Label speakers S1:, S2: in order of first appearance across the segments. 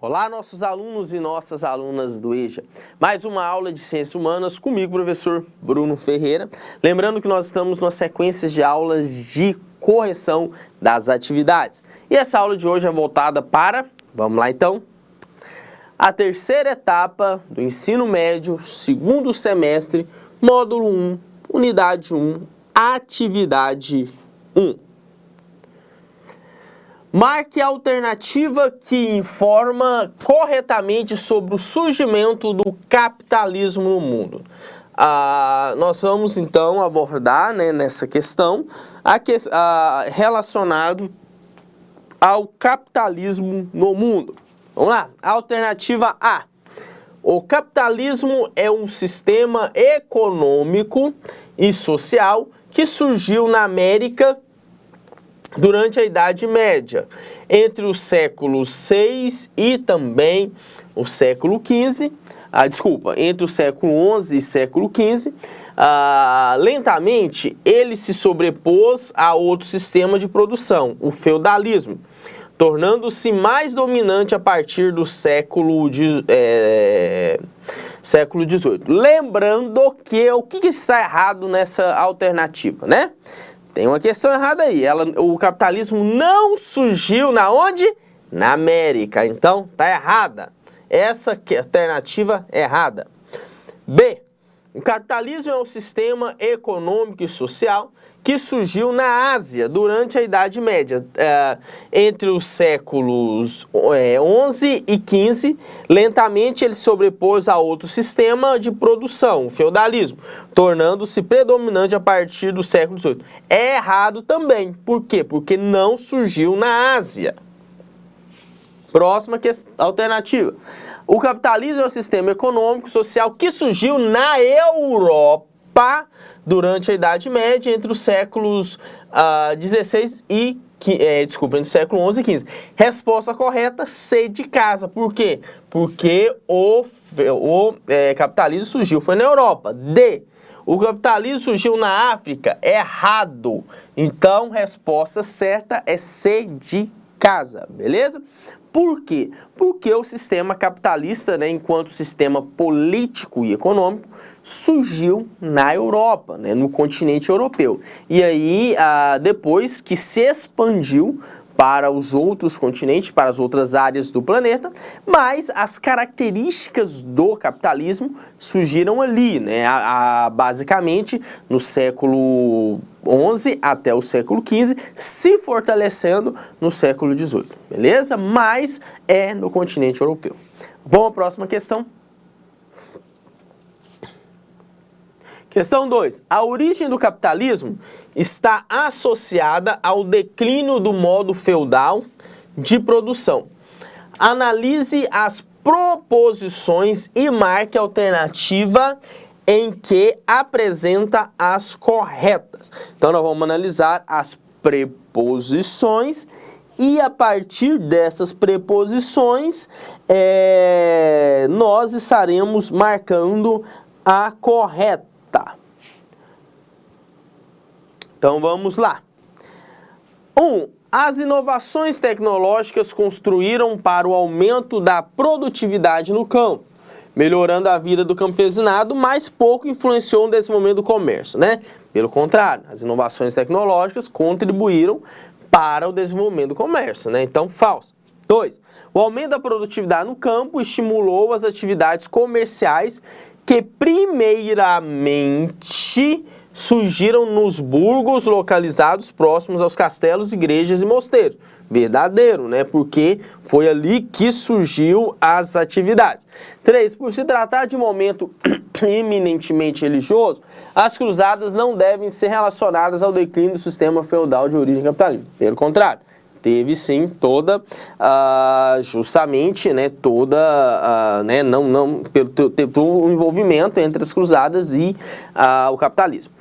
S1: Olá, nossos alunos e nossas alunas do EJA. Mais uma aula de Ciências Humanas comigo, professor Bruno Ferreira. Lembrando que nós estamos numa sequência de aulas de correção das atividades. E essa aula de hoje é voltada para, vamos lá então, a terceira etapa do ensino médio, segundo semestre, módulo 1, unidade 1, atividade 1. Marque a alternativa que informa corretamente sobre o surgimento do capitalismo no mundo. Nós vamos então abordar nessa questão relacionado ao capitalismo no mundo. Vamos lá, alternativa A. O capitalismo é um sistema econômico e social que surgiu na América durante a Idade Média, entre os séculos 6 e também o século XV, entre o século 11 e século XV, lentamente ele se sobrepôs a outro sistema de produção, o feudalismo, tornando-se mais dominante a partir do século XVIII. Lembrando que o que está errado nessa alternativa, né? Tem uma questão errada aí. O capitalismo não surgiu na onde? Na América. Então, tá errada. Essa alternativa é errada. B. O capitalismo é um sistema econômico e social que surgiu na Ásia durante a Idade Média, entre os séculos 11 e 15, lentamente ele sobrepôs a outro sistema de produção, o feudalismo, tornando-se predominante a partir do século XVIII. É errado também. Por quê? Porque não surgiu na Ásia. Próxima alternativa. O capitalismo é um sistema econômico e social que surgiu na Europa durante a Idade Média, entre os séculos 16 e entre o século 11 e 15. Resposta correta, C de casa. Por quê? Porque o capitalismo surgiu, foi na Europa. D. O capitalismo surgiu na África. Errado. Então, resposta certa é C de casa, beleza? Por quê? Porque o sistema capitalista, enquanto sistema político e econômico, surgiu na Europa, no continente europeu. E aí, depois que se expandiu para os outros continentes, para as outras áreas do planeta, mas as características do capitalismo surgiram ali, basicamente no século XI até o século XV, se fortalecendo no século XVIII, beleza? Mas é no continente europeu. Vamos à próxima questão. Questão 2. A origem do capitalismo está associada ao declínio do modo feudal de produção. Analise as proposições e marque a alternativa em que apresenta as corretas. Então, nós vamos analisar as preposições e, a partir dessas preposições, nós estaremos marcando a correta. Então, vamos lá. 1. As inovações tecnológicas contribuíram para o aumento da produtividade no campo, melhorando a vida do campesinado, mas pouco influenciou no desenvolvimento do comércio, Pelo contrário, as inovações tecnológicas contribuíram para o desenvolvimento do comércio, Então, falso. 2. O aumento da produtividade no campo estimulou as atividades comerciais que, primeiramente, surgiram nos burgos localizados próximos aos castelos, igrejas e mosteiros. Verdadeiro, Porque foi ali que surgiu as atividades. 3. Por se tratar de um momento eminentemente religioso, as cruzadas não devem ser relacionadas ao declínio do sistema feudal de origem capitalista. Pelo contrário, teve sim toda, teve um envolvimento entre as cruzadas e o capitalismo.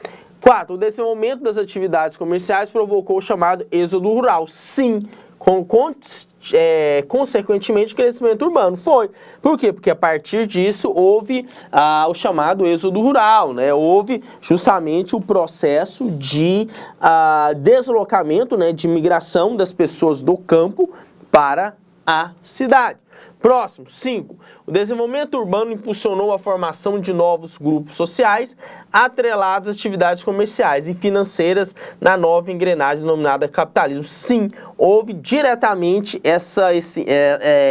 S1: 4. O desenvolvimento das atividades comerciais provocou o chamado êxodo rural. Sim, consequentemente, crescimento urbano. Foi. Por quê? Porque a partir disso houve o chamado êxodo rural, Houve justamente o processo de deslocamento, de migração das pessoas do campo para a cidade. Próximo, 5. O desenvolvimento urbano impulsionou a formação de novos grupos sociais atrelados às atividades comerciais e financeiras na nova engrenagem denominada capitalismo. Sim, houve diretamente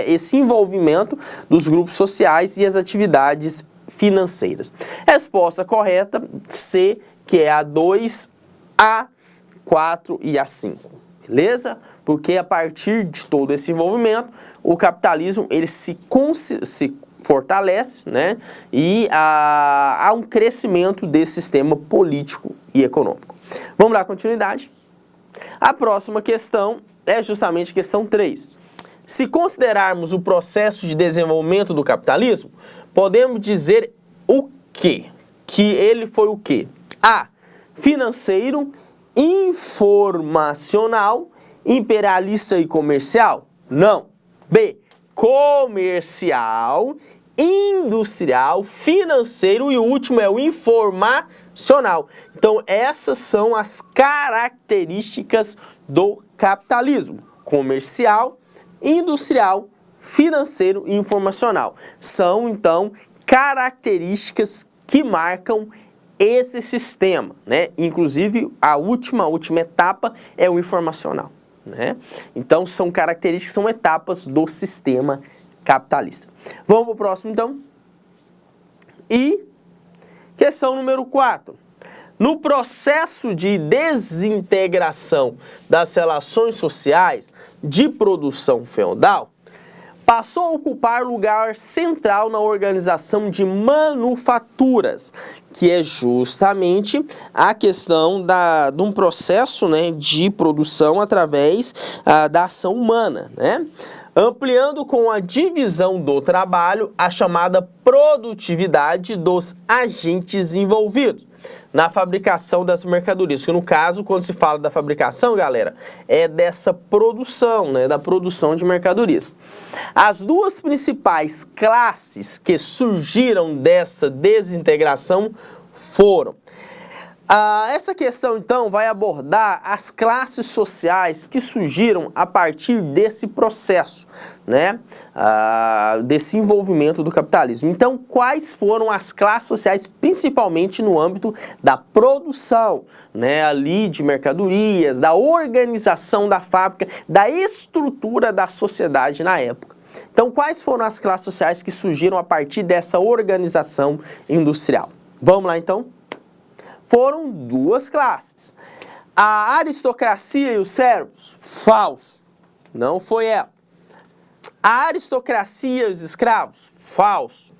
S1: esse envolvimento dos grupos sociais e as atividades financeiras. Resposta correta, C, que é a 2, a 4 e a 5. Beleza? Porque a partir de todo esse envolvimento, o capitalismo ele se fortalece, né? E há um crescimento desse sistema político e econômico. Vamos dar continuidade. A próxima questão é justamente questão 3. Se considerarmos o processo de desenvolvimento do capitalismo, podemos dizer o quê? Que ele foi o quê? A. Financeiro, informacional, imperialista e comercial? Não. B. Comercial, industrial, financeiro e o último é o informacional. Então, essas são as características do capitalismo: comercial, industrial, financeiro e informacional. São, então, características que marcam esse sistema, né? Inclusive, a última etapa é o informacional, né? Então, são características, são etapas do sistema capitalista. Vamos para o próximo, então. E questão número 4. No processo de desintegração das relações sociais de produção feudal, passou a ocupar lugar central na organização de manufaturas, que é justamente a questão de um processo, né, de produção através da ação humana, né? Ampliando com a divisão do trabalho a chamada produtividade dos agentes envolvidos na fabricação das mercadorias. Que no caso, quando se fala da fabricação, galera, é dessa produção, né, da produção de mercadorias. As duas principais classes que surgiram dessa desintegração foram... essa questão, então, vai abordar as classes sociais que surgiram a partir desse processo, né? Desse envolvimento do capitalismo. Então, quais foram as classes sociais, principalmente no âmbito da produção, né? Ali de mercadorias, da organização da fábrica, da estrutura da sociedade na época. Então, quais foram as classes sociais que surgiram a partir dessa organização industrial? Vamos lá, então? Foram duas classes. A aristocracia e os servos? Falso. Não foi ela. A aristocracia e os escravos? Falso.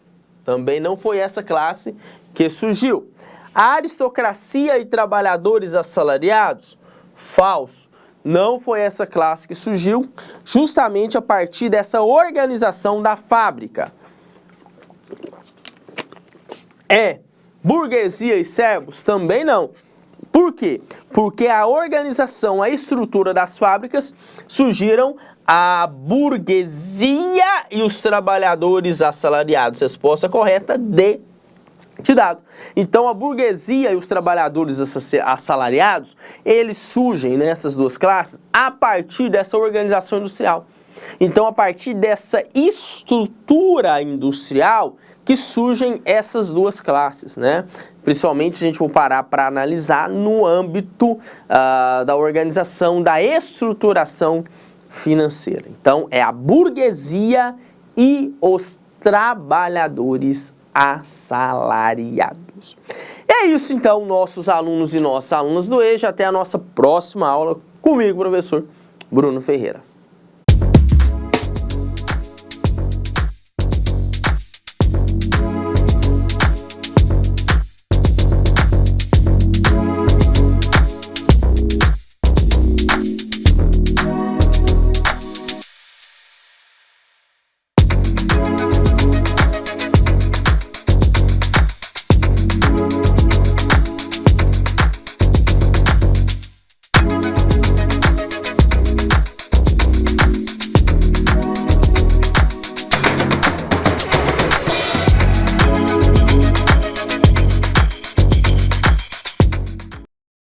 S1: Também não foi essa classe que surgiu. A aristocracia e trabalhadores assalariados? Falso. Não foi essa classe que surgiu justamente a partir dessa organização da fábrica. Burguesia e servos? Também não. Por quê? Porque a organização, a estrutura das fábricas surgiram a burguesia e os trabalhadores assalariados. Resposta correta, D de dado. Então, a burguesia e os trabalhadores assalariados, eles surgem nessas duas classes a partir dessa organização industrial. Então, a partir dessa estrutura industrial que surgem essas duas classes, né? Principalmente se a gente for parar para analisar no âmbito da organização, da estruturação financeira. Então, é a burguesia e os trabalhadores assalariados. É isso, então, nossos alunos e nossas alunas do EJA. Até a nossa próxima aula comigo, professor Bruno Ferreira.